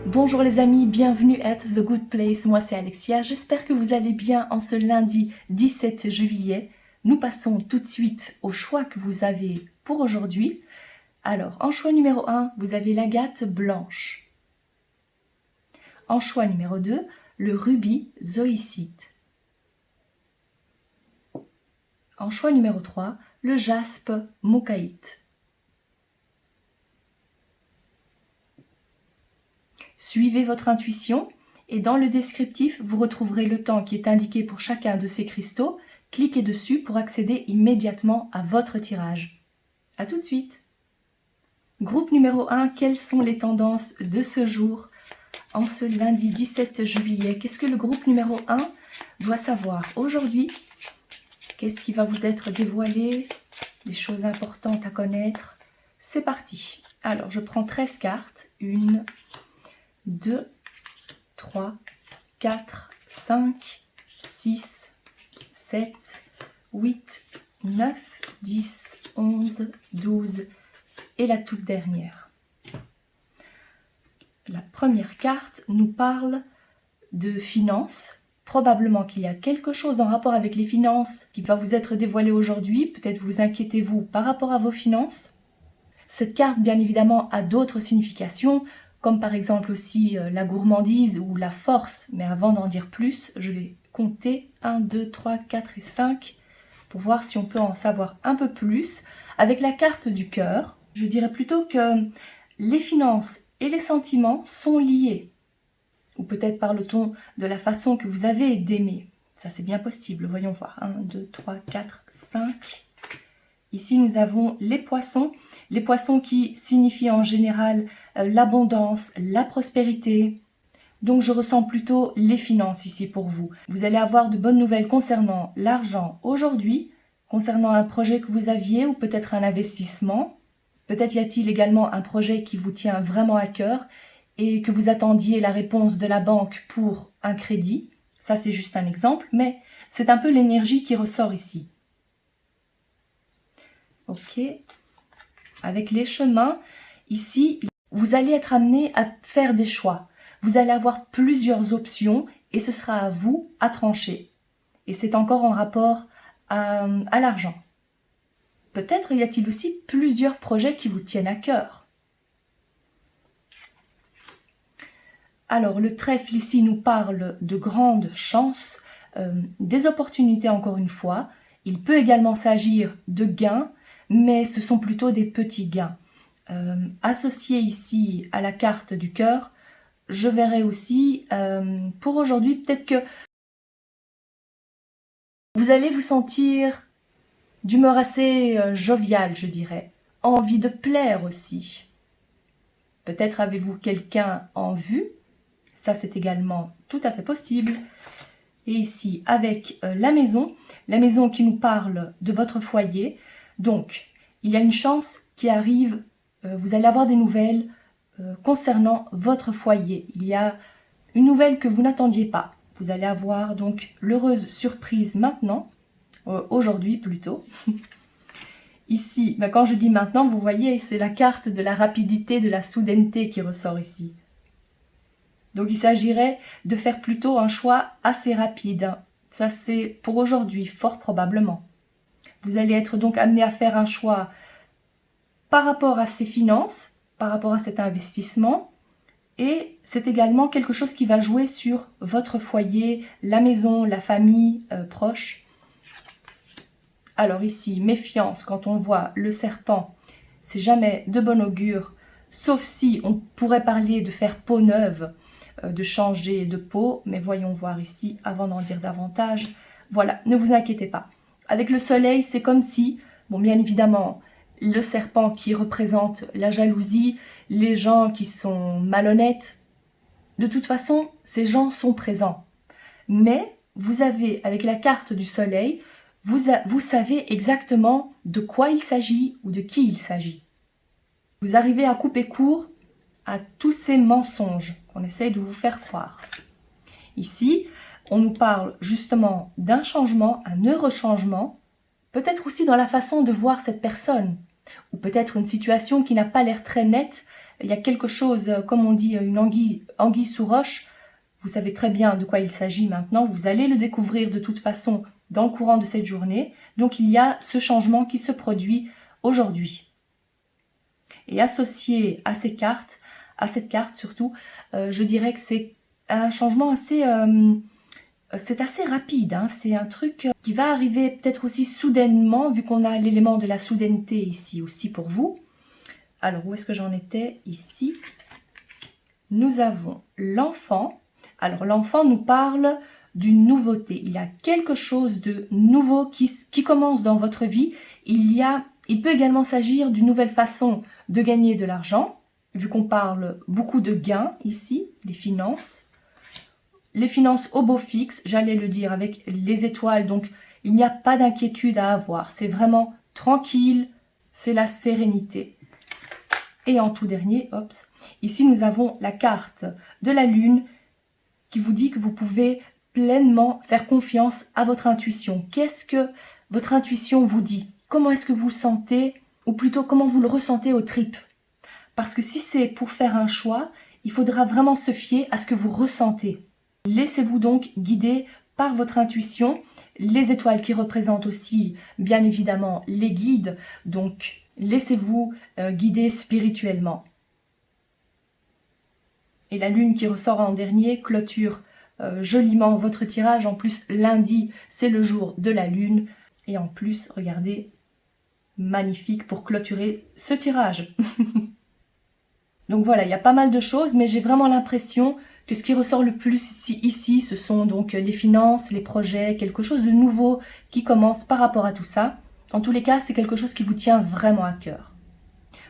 Bonjour les amis, bienvenue at The Good Place, moi c'est Alexia, j'espère que vous allez bien en ce lundi 17 juillet. Nous passons tout de suite au choix que vous avez pour aujourd'hui. Alors, en choix numéro 1, vous avez l'agate blanche. En choix numéro 2, le rubis zoïsite. En choix numéro 3, le jaspe mochaïte. Suivez votre intuition et dans le descriptif, vous retrouverez le temps qui est indiqué pour chacun de ces cristaux. Cliquez dessus pour accéder immédiatement à votre tirage. A tout de suite. Groupe numéro 1, quelles sont les tendances de ce jour en ce lundi 17 juillet? Qu'est-ce que le groupe numéro 1 doit savoir aujourd'hui? Qu'est-ce qui va vous être dévoilé? Des choses importantes à connaître? C'est parti. Alors, je prends 13 cartes. 1, 2, 3, 4, 5, 6, 7, 8, 9, 10, 11, 12 et la toute dernière. La première carte nous parle de finances. Probablement qu'il y a quelque chose en rapport avec les finances qui va vous être dévoilé aujourd'hui. Peut-être vous inquiétez-vous par rapport à vos finances. Cette carte, bien évidemment, a d'autres significations, comme par exemple aussi la gourmandise ou la force. Mais avant d'en dire plus, je vais compter 1, 2, 3, 4 et 5 pour voir si on peut en savoir un peu plus. Avec la carte du cœur, je dirais plutôt que les finances et les sentiments sont liés. Ou peut-être parle-t-on de la façon que vous avez d'aimer. Ça, c'est bien possible. Voyons voir. 1, 2, 3, 4, 5. Ici, nous avons les poissons. Les poissons qui signifient en général l'abondance, la prospérité. Donc, je ressens plutôt les finances ici pour vous. Vous allez avoir de bonnes nouvelles concernant l'argent aujourd'hui, concernant un projet que vous aviez ou peut-être un investissement. Peut-être y a-t-il également un projet qui vous tient vraiment à cœur et que vous attendiez la réponse de la banque pour un crédit. Ça, c'est juste un exemple, mais c'est un peu l'énergie qui ressort ici. Ok. Avec les chemins, ici, vous allez être amené à faire des choix. Vous allez avoir plusieurs options et ce sera à vous à trancher. Et c'est encore en rapport à l'argent. Peut-être y a-t-il aussi plusieurs projets qui vous tiennent à cœur. Alors, le trèfle ici nous parle de grandes chances, des opportunités encore une fois. Il peut également s'agir de gains, mais ce sont plutôt des petits gains. Associé ici à la carte du cœur, je verrai aussi, pour aujourd'hui, peut-être que vous allez vous sentir d'humeur assez joviale, je dirais. Envie de plaire aussi. Peut-être avez-vous quelqu'un en vue. Ça, c'est également tout à fait possible. Et ici, avec la maison qui nous parle de votre foyer. Donc, il y a une chance qui arrive, vous allez avoir des nouvelles concernant votre foyer. Il y a une nouvelle que vous n'attendiez pas. Vous allez avoir donc l'heureuse surprise maintenant, aujourd'hui plutôt. Ici, quand je dis maintenant, vous voyez, c'est la carte de la rapidité, de la soudaineté qui ressort ici. Donc il s'agirait de faire plutôt un choix assez rapide. Ça c'est pour aujourd'hui, fort probablement. Vous allez être donc amené à faire un choix par rapport à ces finances, par rapport à cet investissement. Et c'est également quelque chose qui va jouer sur votre foyer, la maison, la famille proche. Alors ici, méfiance, quand on voit le serpent, c'est jamais de bon augure, sauf si on pourrait parler de faire peau neuve, de changer de peau, mais voyons voir ici avant d'en dire davantage. Voilà, ne vous inquiétez pas. Avec le soleil, c'est comme si, bon, bien évidemment, le serpent qui représente la jalousie, les gens qui sont malhonnêtes, de toute façon, ces gens sont présents. Mais vous avez, avec la carte du soleil, vous savez exactement de quoi il s'agit ou de qui il s'agit. Vous arrivez à couper court à tous ces mensonges qu'on essaye de vous faire croire. Ici, on nous parle justement d'un changement, un heureux changement, peut-être aussi dans la façon de voir cette personne, ou peut-être une situation qui n'a pas l'air très nette, il y a quelque chose, comme on dit, une anguille sous roche. Vous savez très bien de quoi il s'agit maintenant. Vous allez le découvrir de toute façon dans le courant de cette journée. Donc il y a ce changement qui se produit aujourd'hui. Et associé à ces cartes, à cette carte surtout, je dirais que c'est un changement assez... c'est assez rapide, hein. C'est un truc qui va arriver peut-être aussi soudainement, vu qu'on a l'élément de la soudaineté ici aussi pour vous. Alors, où est-ce que j'en étais? Ici. Nous avons l'enfant. Alors, l'enfant nous parle d'une nouveauté. Il y a quelque chose de nouveau qui commence dans votre vie. Il peut également s'agir d'une nouvelle façon de gagner de l'argent, vu qu'on parle beaucoup de gains ici, les finances. Les finances au beau fixe, j'allais le dire avec les étoiles, donc il n'y a pas d'inquiétude à avoir. C'est vraiment tranquille, c'est la sérénité. Et en tout dernier, ici nous avons la carte de la lune qui vous dit que vous pouvez pleinement faire confiance à votre intuition. Qu'est-ce que votre intuition vous dit? Comment est-ce que vous sentez, ou plutôt comment vous le ressentez aux tripes? Parce que si c'est pour faire un choix, il faudra vraiment se fier à ce que vous ressentez. Laissez-vous donc guider par votre intuition, les étoiles qui représentent aussi bien évidemment les guides, donc laissez-vous guider spirituellement. Et la lune qui ressort en dernier clôture joliment votre tirage. En plus, lundi, c'est le jour de la lune. Et en plus, regardez, magnifique pour clôturer ce tirage. Donc voilà, il y a pas mal de choses, mais j'ai vraiment l'impression que ce qui ressort le plus ici, ce sont donc les finances, les projets, quelque chose de nouveau qui commence par rapport à tout ça. En tous les cas, c'est quelque chose qui vous tient vraiment à cœur.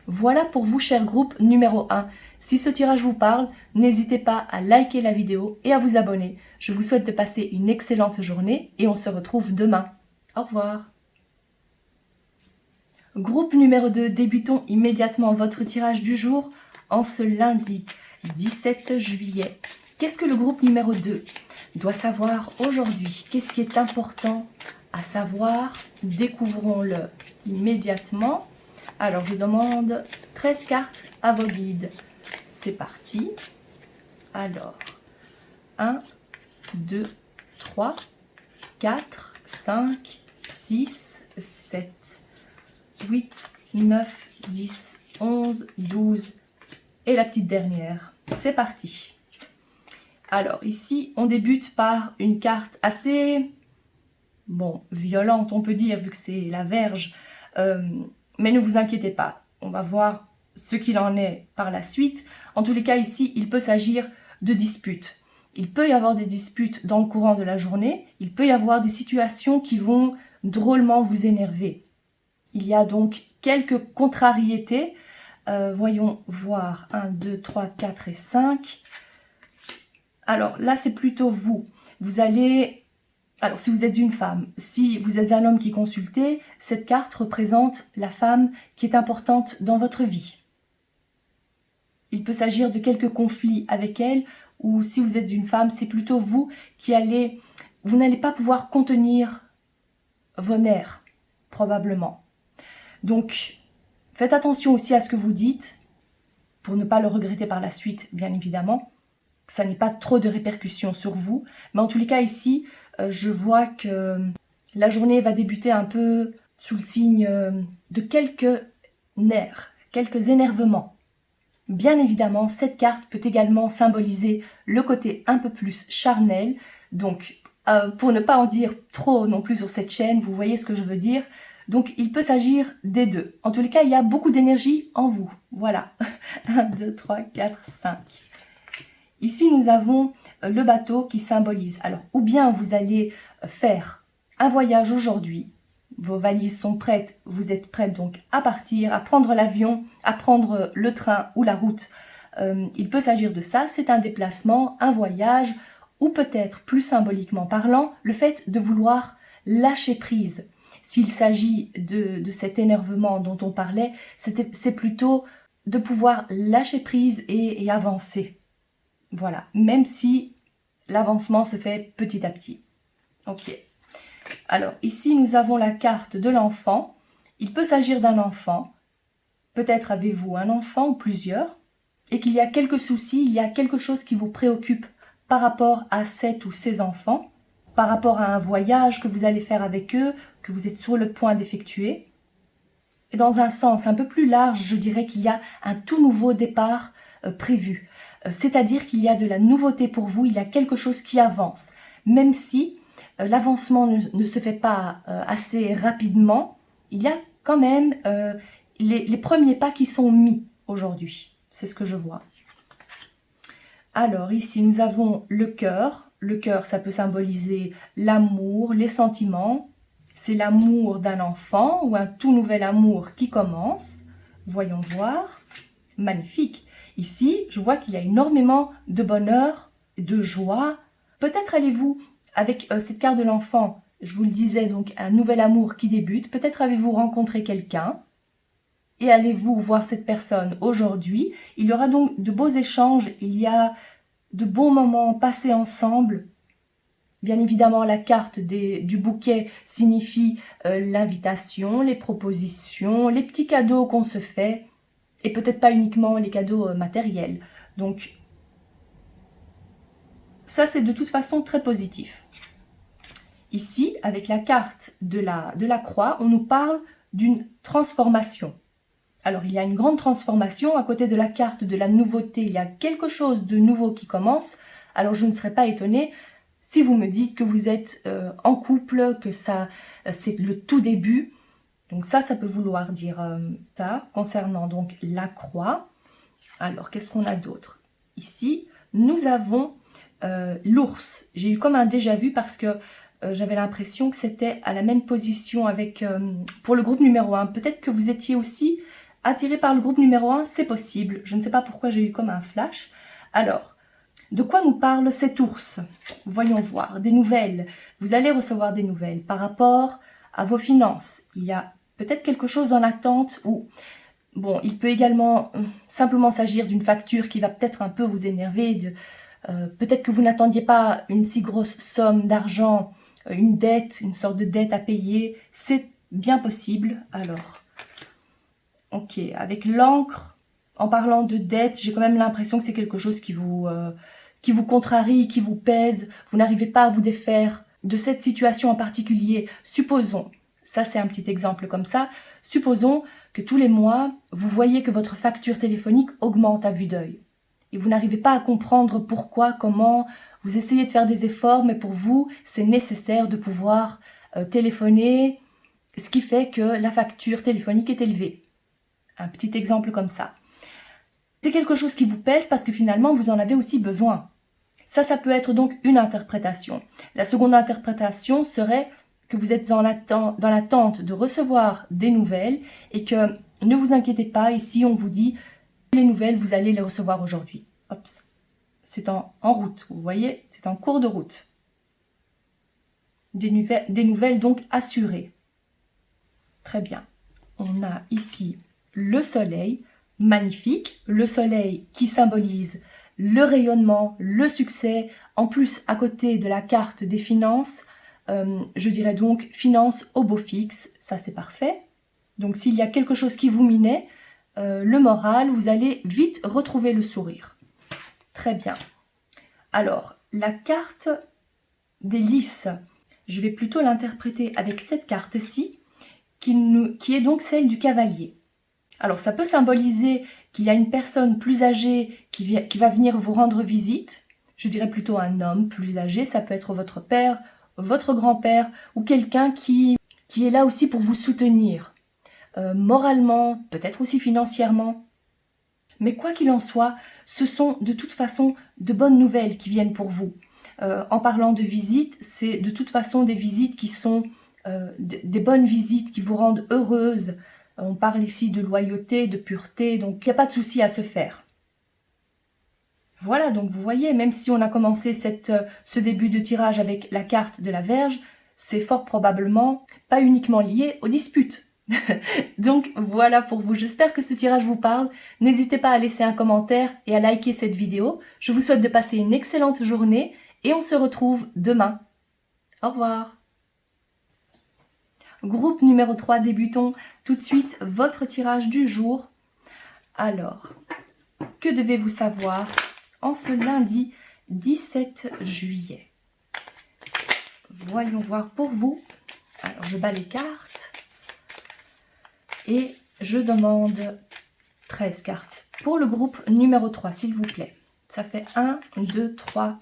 Voilà pour vous, cher groupe numéro 1. Si ce tirage vous parle, n'hésitez pas à liker la vidéo et à vous abonner. Je vous souhaite de passer une excellente journée et on se retrouve demain. Au revoir. Groupe numéro 2, débutons immédiatement votre tirage du jour en ce lundi 17 juillet. Qu'est-ce que le groupe numéro 2 doit savoir aujourd'hui? Qu'est-ce qui est important à savoir? Découvrons-le immédiatement. Alors, je demande 13 cartes à vos guides. C'est parti. Alors, 1, 2, 3, 4, 5, 6, 7, 8, 9, 10, 11, 12 et la petite dernière. C'est parti. Alors ici, on débute par une carte assez, violente, on peut dire, vu que c'est la Vierge. Mais ne vous inquiétez pas, on va voir ce qu'il en est par la suite. En tous les cas, ici, il peut s'agir de disputes. Il peut y avoir des disputes dans le courant de la journée. Il peut y avoir des situations qui vont drôlement vous énerver. Il y a donc quelques contrariétés. Voyons voir 1, 2, 3, 4 et 5. Alors là, c'est plutôt vous. Vous allez... Alors, si vous êtes une femme, si vous êtes un homme qui consultez, cette carte représente la femme qui est importante dans votre vie. Il peut s'agir de quelques conflits avec elle, ou si vous êtes une femme, c'est plutôt vous qui allez... Vous n'allez pas pouvoir contenir vos nerfs, probablement. Donc, faites attention aussi à ce que vous dites, pour ne pas le regretter par la suite, bien évidemment. Que ça n'ait pas trop de répercussions sur vous. Mais en tous les cas, ici, je vois que la journée va débuter un peu sous le signe de quelques nerfs, quelques énervements. Bien évidemment, cette carte peut également symboliser le côté un peu plus charnel. Donc, pour ne pas en dire trop non plus sur cette chaîne, vous voyez ce que je veux dire. Donc, il peut s'agir des deux. En tous les cas, il y a beaucoup d'énergie en vous. Voilà. 1, 2, 3, 4, 5. Ici, nous avons le bateau qui symbolise. Alors, ou bien vous allez faire un voyage aujourd'hui. Vos valises sont prêtes. Vous êtes prête donc à partir, à prendre l'avion, à prendre le train ou la route. Il peut s'agir de ça. C'est un déplacement, un voyage, ou peut-être, plus symboliquement parlant, le fait de vouloir lâcher prise. S'il s'agit de cet énervement dont on parlait, c'est plutôt de pouvoir lâcher prise et avancer. Voilà, même si l'avancement se fait petit à petit. Ok. Alors, ici, nous avons la carte de l'enfant. Il peut s'agir d'un enfant. Peut-être avez-vous un enfant ou plusieurs. et qu'il y a quelques soucis, il y a quelque chose qui vous préoccupe par rapport à cet ou ces enfants, par rapport à un voyage que vous allez faire avec eux, que vous êtes sur le point d'effectuer. Et dans un sens un peu plus large, je dirais qu'il y a un tout nouveau départ prévu. C'est-à-dire qu'il y a de la nouveauté pour vous, il y a quelque chose qui avance. Même si l'avancement ne se fait pas assez rapidement, il y a quand même les premiers pas qui sont mis aujourd'hui. C'est ce que je vois. Alors ici, nous avons le cœur. Le cœur, ça peut symboliser l'amour, les sentiments. C'est l'amour d'un enfant ou un tout nouvel amour qui commence. Voyons voir. Magnifique. Ici, je vois qu'il y a énormément de bonheur, de joie. Peut-être allez-vous, avec cette carte de l'enfant, je vous le disais, donc un nouvel amour qui débute. Peut-être avez-vous rencontré quelqu'un et allez-vous voir cette personne aujourd'hui. Il y aura donc de beaux échanges, il y a de bons moments passés ensemble. Bien évidemment, la carte du bouquet signifie l'invitation, les propositions, les petits cadeaux qu'on se fait, et peut-être pas uniquement les cadeaux matériels. Donc, ça, c'est de toute façon très positif. Ici, avec la carte de la croix, on nous parle d'une transformation. Alors, il y a une grande transformation. À côté de la carte de la nouveauté, il y a quelque chose de nouveau qui commence. Alors, je ne serais pas étonnée si vous me dites que vous êtes en couple, que ça, c'est le tout début. Donc ça peut vouloir dire ça, concernant donc la croix. Alors, qu'est-ce qu'on a d'autre? Ici, nous avons l'ours. J'ai eu comme un déjà-vu parce que j'avais l'impression que c'était à la même position avec pour le groupe numéro 1. Peut-être que vous étiez aussi attiré par le groupe numéro 1, c'est possible. Je ne sais pas pourquoi j'ai eu comme un flash. Alors, de quoi nous parle cet ours? Voyons voir. Des nouvelles. Vous allez recevoir des nouvelles par rapport à vos finances. Il y a peut-être quelque chose en attente ou... Bon, il peut également simplement s'agir d'une facture qui va peut-être un peu vous énerver. Peut-être que vous n'attendiez pas une si grosse somme d'argent, une dette, une sorte de dette à payer. C'est bien possible. Alors, ok, avec l'encre, en parlant de dette, j'ai quand même l'impression que c'est quelque chose qui vous contrarie, qui vous pèse. Vous n'arrivez pas à vous défaire de cette situation en particulier. Supposons, ça c'est un petit exemple comme ça, supposons que tous les mois, vous voyez que votre facture téléphonique augmente à vue d'œil. Et vous n'arrivez pas à comprendre pourquoi, comment, vous essayez de faire des efforts, mais pour vous, c'est nécessaire de pouvoir téléphoner, ce qui fait que la facture téléphonique est élevée. Un petit exemple comme ça. C'est quelque chose qui vous pèse parce que finalement, vous en avez aussi besoin. Ça peut être donc une interprétation. La seconde interprétation serait que vous êtes dans l'attente de recevoir des nouvelles et que ne vous inquiétez pas, ici on vous dit les nouvelles, vous allez les recevoir aujourd'hui. Ops, c'est en route, vous voyez, c'est en cours de route. Des nouvelles donc assurées. Très bien. On a ici le soleil, magnifique, le soleil qui symbolise le rayonnement, le succès. En plus, à côté de la carte des finances, je dirais donc finances au beau fixe, ça c'est parfait. Donc s'il y a quelque chose qui vous minait, le moral, vous allez vite retrouver le sourire. Très bien. Alors, la carte des lys, je vais plutôt l'interpréter avec cette carte-ci, qui est donc celle du cavalier. Alors, ça peut symboliser qu'il y a une personne plus âgée qui va venir vous rendre visite. Je dirais plutôt un homme plus âgé, ça peut être votre père, votre grand-père ou quelqu'un qui est là aussi pour vous soutenir. Moralement, peut-être aussi financièrement. Mais quoi qu'il en soit, ce sont de toute façon de bonnes nouvelles qui viennent pour vous. En parlant de visites, c'est de toute façon des visites qui sont des bonnes visites qui vous rendent heureuse. On parle ici de loyauté, de pureté, donc il n'y a pas de souci à se faire. Voilà, donc vous voyez, même si on a commencé ce début de tirage avec la carte de la Vierge, c'est fort probablement pas uniquement lié aux disputes. Donc voilà pour vous, j'espère que ce tirage vous parle. N'hésitez pas à laisser un commentaire et à liker cette vidéo. Je vous souhaite de passer une excellente journée et on se retrouve demain. Au revoir. Groupe numéro 3, débutons tout de suite votre tirage du jour. Alors, Que devez-vous savoir en ce lundi 17 juillet? Voyons voir pour vous. Alors, je bats les cartes et je demande 13 cartes. Pour le groupe numéro 3, s'il vous plaît. Ça fait 1, 2, 3,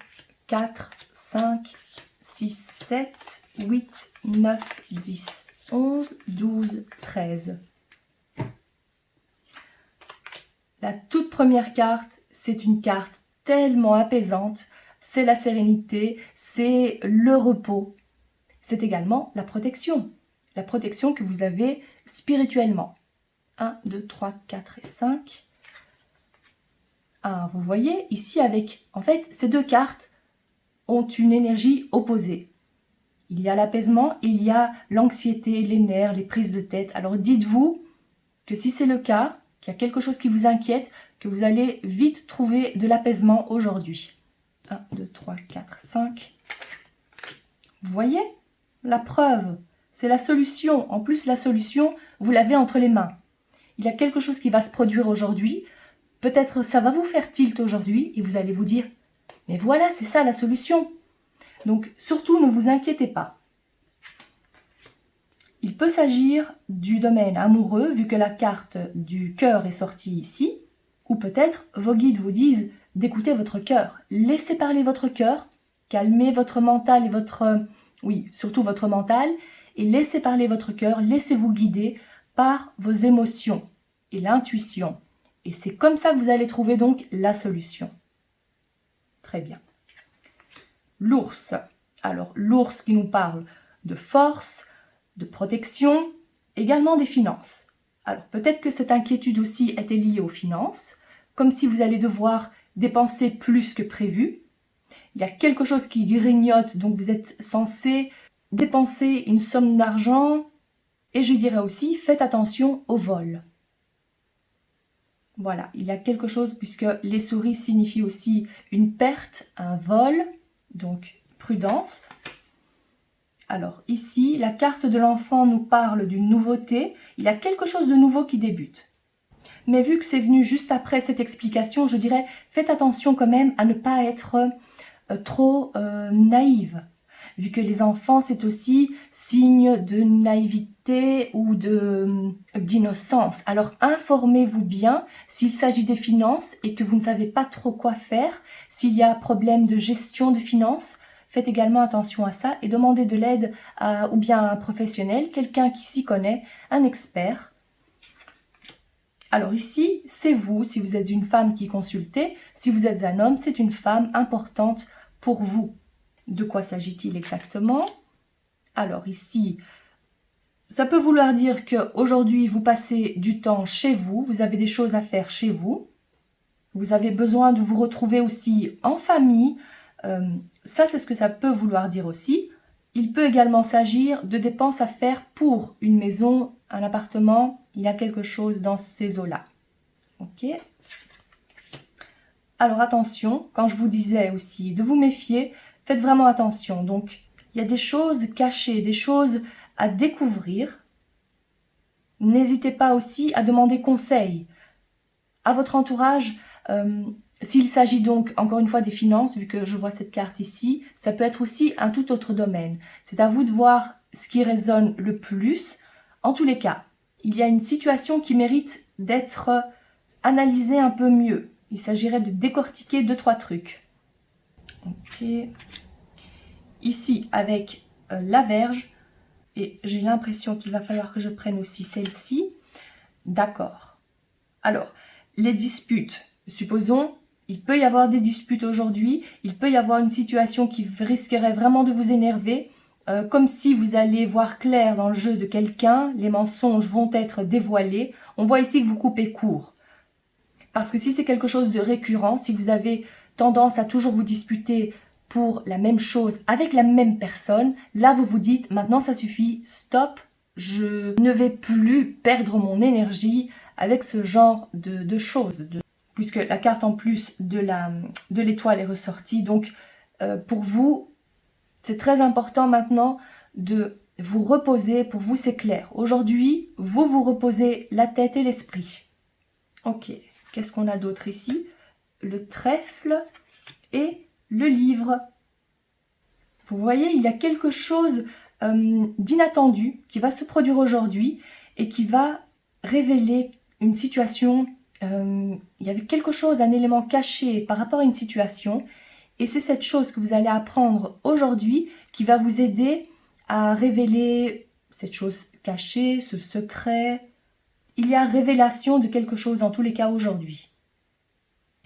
4, 5, 6, 7, 8, 9, 10, 11, 12, 13. La toute première carte, c'est une carte tellement apaisante. C'est la sérénité, c'est le repos. C'est également la protection que vous avez spirituellement. 1, 2, 3, 4 et 5. Ah, vous voyez, ici avec, en fait, ces deux cartes ont une énergie opposée. Il y a l'apaisement, il y a l'anxiété, les nerfs, les prises de tête. Alors dites-vous que si c'est le cas, qu'il y a quelque chose qui vous inquiète, que vous allez vite trouver de l'apaisement aujourd'hui. 1, 2, 3, 4, 5. Vous voyez? La preuve, c'est la solution. En plus, la solution, vous l'avez entre les mains. Il y a quelque chose qui va se produire aujourd'hui. Peut-être ça va vous faire tilt aujourd'hui et vous allez vous dire « Mais voilà, c'est ça la solution !» Donc, surtout, ne vous inquiétez pas. Il peut s'agir du domaine amoureux, vu que la carte du cœur est sortie ici. Ou peut-être, vos guides vous disent d'écouter votre cœur. Laissez parler votre cœur, calmez votre mental et votre... Oui, surtout votre mental. Et laissez parler votre cœur, laissez-vous guider par vos émotions et l'intuition. Et c'est comme ça que vous allez trouver donc la solution. Très bien. L'ours. Alors, l'ours qui nous parle de force, de protection, également des finances. Alors, peut-être que cette inquiétude aussi était liée aux finances, comme si vous allez devoir dépenser plus que prévu. Il y a quelque chose qui grignote, donc vous êtes censé dépenser une somme d'argent. Et je dirais aussi, faites attention au vol. Voilà, il y a quelque chose, puisque les souris signifient aussi une perte, un vol, donc prudence. Alors ici, la carte de l'enfant nous parle d'une nouveauté, il y a quelque chose de nouveau qui débute. Mais vu que c'est venu juste après cette explication, je dirais, faites attention quand même à ne pas être trop naïve. Vu que les enfants, c'est aussi signe de naïveté ou d'innocence. Alors informez-vous bien s'il s'agit des finances et que vous ne savez pas trop quoi faire. S'il y a problème de gestion de finances, faites également attention à ça et demandez de l'aide ou bien à un professionnel, quelqu'un qui s'y connaît, un expert. Alors ici, c'est vous, si vous êtes une femme qui consultez. Si vous êtes un homme, c'est une femme importante pour vous. De quoi s'agit-il exactement? Alors ici, ça peut vouloir dire qu'aujourd'hui, vous passez du temps chez vous, vous avez des choses à faire chez vous. Vous avez besoin de vous retrouver aussi en famille. Ça, c'est ce que ça peut vouloir dire aussi. Il peut également s'agir de dépenses à faire pour une maison, un appartement. Il y a quelque chose dans ces eaux-là. Ok. Alors attention, quand je vous disais aussi de vous méfier, faites vraiment attention. Donc, il y a des choses cachées, des choses à découvrir. N'hésitez pas aussi à demander conseil à votre entourage. S'il s'agit donc, encore une fois, des finances, vu que je vois cette carte ici, ça peut être aussi un tout autre domaine. C'est à vous de voir ce qui résonne le plus. En tous les cas, il y a une situation qui mérite d'être analysée un peu mieux. Il s'agirait de décortiquer 2-3 trucs. Ok. Ici, avec la Vierge, et j'ai l'impression qu'il va falloir que je prenne aussi celle-ci. D'accord. Alors, les disputes. Supposons, il peut y avoir des disputes aujourd'hui. Il peut y avoir une situation qui risquerait vraiment de vous énerver. Comme si vous allez voir clair dans le jeu de quelqu'un. Les mensonges vont être dévoilés. On voit ici que vous coupez court. Parce que si c'est quelque chose de récurrent, si vous avez tendance à toujours vous disputer pour la même chose avec la même personne, là vous vous dites maintenant ça suffit, stop, je ne vais plus perdre mon énergie avec ce genre de choses. Puisque la carte en plus de l'étoile est ressortie, donc pour vous, c'est très important maintenant de vous reposer. Pour vous, c'est clair. Aujourd'hui, vous vous reposez la tête et l'esprit. Ok. Qu'est-ce qu'on a d'autre ici? Le trèfle et le livre. Vous voyez, il y a quelque chose d'inattendu qui va se produire aujourd'hui et qui va révéler une situation. Il y avait quelque chose, un élément caché par rapport à une situation. Et c'est cette chose que vous allez apprendre aujourd'hui qui va vous aider à révéler cette chose cachée, ce secret. Il y a révélation de quelque chose en tous les cas aujourd'hui.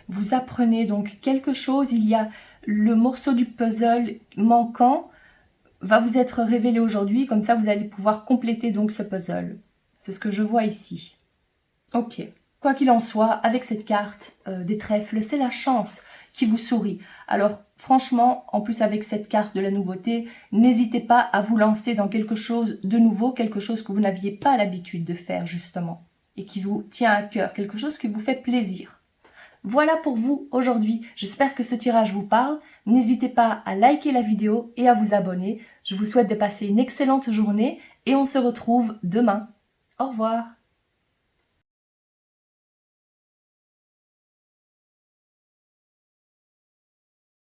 Vous apprenez donc quelque chose, il y a le morceau du puzzle manquant va vous être révélé aujourd'hui, comme ça vous allez pouvoir compléter donc ce puzzle. C'est ce que je vois ici. Ok, quoi qu'il en soit, avec cette carte des trèfles, c'est la chance qui vous sourit. Alors franchement, en plus avec cette carte de la nouveauté, n'hésitez pas à vous lancer dans quelque chose de nouveau, quelque chose que vous n'aviez pas l'habitude de faire justement, et qui vous tient à cœur, quelque chose qui vous fait plaisir. Voilà pour vous aujourd'hui, j'espère que ce tirage vous parle. N'hésitez pas à liker la vidéo et à vous abonner. Je vous souhaite de passer une excellente journée et on se retrouve demain. Au revoir.